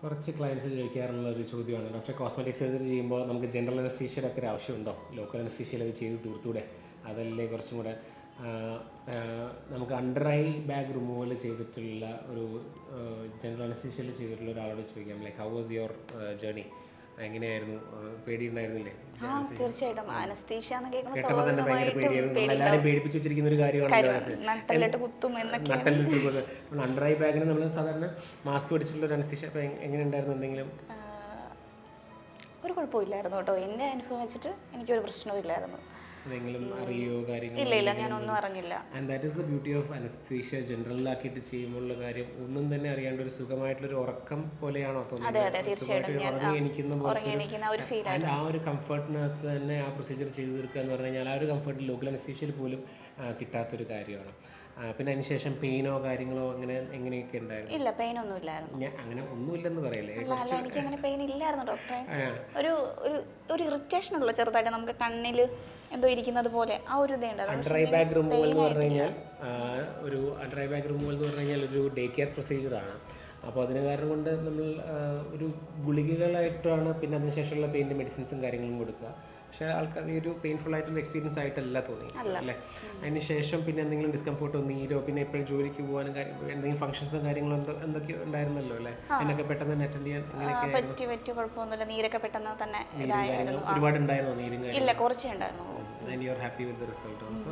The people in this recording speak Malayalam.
കുറച്ച് ക്ലയൻസ് ചോദിക്കാറുള്ള ഒരു ചോദ്യമാണ്, ഡോക്ടറെ കോസ്മെറ്റിക് സർജറി ചെയ്യുമ്പോൾ നമുക്ക് ജനറൽ അനസ്തീഷ്യയുടെ ഒക്കെ ഒരു ആവശ്യമുണ്ടോ, ലോക്കൽ അനസ്തീഷ്യയിൽ അത് ചെയ്ത് തീർത്തൂടെ, അതല്ലേ കുറച്ചും കൂടെ നമുക്ക് അണ്ടർ ഐ ബാഗ് റിമൂവൽ ചെയ്തിട്ടുള്ള ഒരു ജനറൽ അനസ്തീഷ്യയിൽ ചെയ്തിട്ടുള്ള ഒരാളോട് ചോദിക്കാം, like how was your journey, എങ്ങനെയായിരുന്നു, പേടിയുണ്ടായിരുന്നില്ലേ? തീർച്ചയായിട്ടും അനസ്തീഷ്യ എന്ന് കേട്ടപ്പോൾ തന്നെ ഭയങ്കര പേടിയായിരുന്നു. എല്ലാവരും പേടിപ്പിച്ച് വെച്ചിരിക്കുന്ന ഒരു കാര്യമാണ് നട്ടലിട്ട് കുത്തും എന്നൊക്കെ. അണ്ടർ ഐ ബാഗിന് നമ്മൾ സാധാരണ മാസ്ക് പിടിച്ചിട്ടുള്ള ഒരു അനസ്തീഷ്യ. അപ്പോൾ എങ്ങനെ ഉണ്ടായിരുന്നു? എന്തെങ്കിലും ഒരു കുഴപ്പമില്ലായിരുന്നു കേട്ടോ. എൻ്റെ അനുഭവം വെച്ചിട്ട് എനിക്കൊരു പ്രശ്നവും ഇല്ലായിരുന്നു. എന്തെങ്കിലും അറിയോ കാര്യങ്ങൾ? ഇല്ല, ഞാനൊന്നും അറിഞ്ഞില്ല. And that is the beauty of anaesthesia. ജനറലാക്കിയിട്ട് ചെയ്യുമ്പോഴുള്ള കാര്യം ഒന്നും തന്നെ അറിയാണ്ട് ഒരു സുഖമായിട്ടുള്ളൊരു ഉറക്കം പോലെയാണോ തോന്നുന്നത്? ആ ഒരു കംഫർട്ടിനകത്ത് തന്നെ ആ പ്രൊസീജിയർ ചെയ്ത് തീർക്കുക എന്ന് പറഞ്ഞു കഴിഞ്ഞാൽ ആ ഒരു കംഫർട്ട് ലോക്കൽ അനസ്തീഷ്യയിൽ പോലും കിട്ടാത്തൊരു കാര്യമാണ്. പിന്നെ അതിനുശേഷം പെയിനോ കാര്യങ്ങളോ അങ്ങനെ എങ്ങനെയൊക്കെ ഉണ്ടായിരുന്നു? ഇല്ല, പെയിൻ ഒന്നും ഇല്ലായിരുന്നു. അങ്ങനെ ഒന്നുമില്ലെന്ന് പറയല്ലേ? അല്ല, എനിക്ക് അങ്ങനെ പെയിൻ ഇല്ലായിരുന്നു ഡോക്ടറെ. ഒരു ഇറിറ്റേഷൻ ഉള്ളു ചെറുതായിട്ട്, നമുക്ക് കണ്ണിൽ എന്തോ ഇരിക്കുന്നത് പോലെ ആ ഒരു ഇതുണ്ടായിരുന്നു. അണ്ടർ ഐ ബാഗ് റിമൂവൽ എന്ന് പറഞ്ഞു കഴിഞ്ഞാൽ ഒരു ഡേ കെയർ പ്രൊസീജിയറാണ്. അപ്പോൾ അതിന് കാരണം കൊണ്ട് നമ്മൾ ഒരു ഗുളികകളായിട്ടാണ് പിന്നെ അതിനുശേഷമുള്ള പെയിൻ്റെ മെഡിസിൻസും കാര്യങ്ങളും കൊടുക്കുക. പക്ഷേ ആൾക്കാർ ഒരു പെയിൻഫുൾ ആയിട്ടുള്ള എക്സ്പീരിയൻസ് ആയിട്ടല്ല തോന്നി അല്ലേ? അതിന് ശേഷം പിന്നെ എന്തെങ്കിലും ഡിസ്കംഫോർട്ടോ നീരോ പിന്നെ എപ്പോഴും ജോലിക്ക് പോകാനും എന്തെങ്കിലും ഫംഗ്ഷൻസും കാര്യങ്ങളോ എന്തൊക്കെ ഉണ്ടായിരുന്നല്ലോ അല്ലേ? അതിനൊക്കെ പെട്ടെന്ന് അറ്റൻഡ് ചെയ്യാൻ പറ്റി കുഴപ്പമൊന്നുമില്ല. നീരൊക്കെ പെട്ടെന്ന് തന്നെ ഒരുപാട് ഉണ്ടായിരുന്നോ നീരും? ഇല്ല, കുറച്ചേ ഉണ്ടായിരുന്നു. And you're happy with the result also?